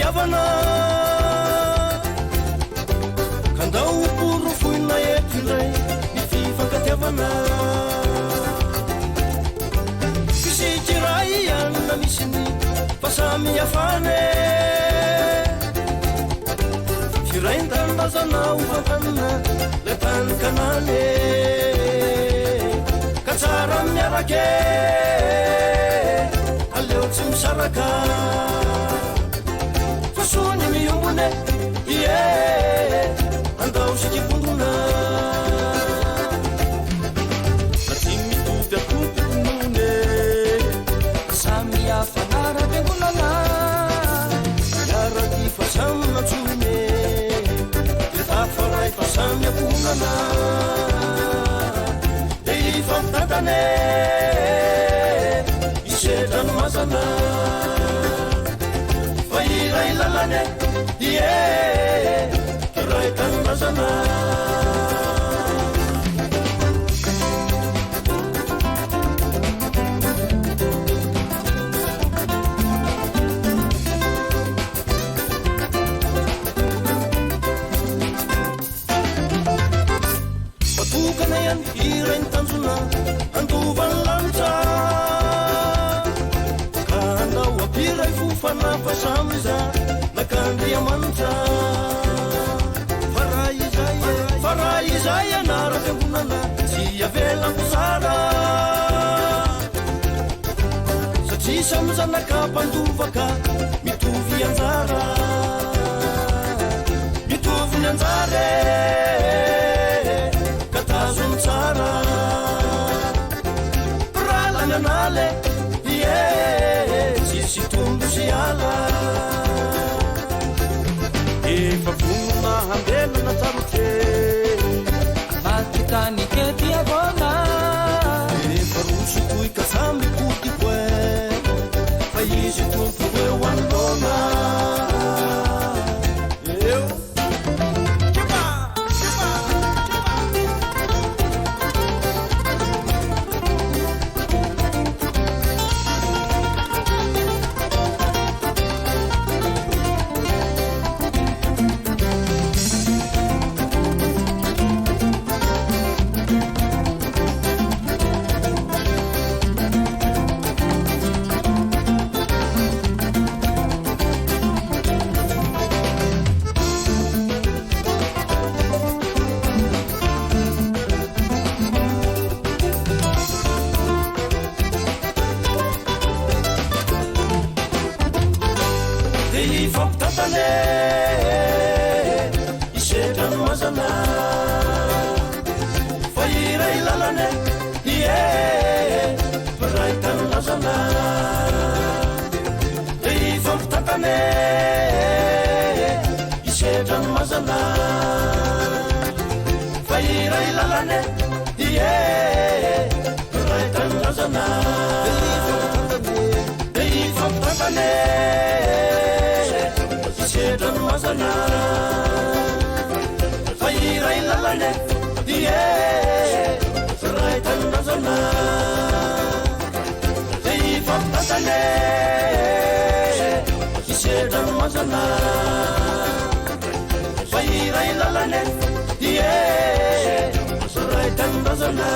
fitiavana kandao poro foina eto indray ny fifankatiavana fisikiray anina misy ny fasamiafane firaindanrazana ofakanina le tany kanane ka tsara miarake aleo tsy misaraka fasony miombone ie andao sikipondona aty mitovy akompinone samiafanarabegonana iaraky fasamnatsone lefafaray fasamiaponana de ifamtatane isedrano mazana fa iray lalane ie ray tanrazana patokana iany iray ny tanjona andovany lanitra ka andao apiray fofanapasamiza nakandriamanitra fara izay anarafiambonana tsy avelamizara satria samizanakampandovaka mitovy anjara mitovy ny anjare katazony tsara ralany anale ie tsisy tombo sy ala efa vonona hambelana tsarotre Matikanikety avona efa rosotoy ka samby potikoe fa izy tompo eo anolona eo fampitatane isedrano mazana fa iray lalane ie ray tanylazana de fampitatane isedrano mazana fa iray lalane ie ray tanylazana de fampitatane isedrano mazana fa iray lalane ie ray tanylazana de ifampitatane isedrano mazana fa iray lalane ie ray tanylazana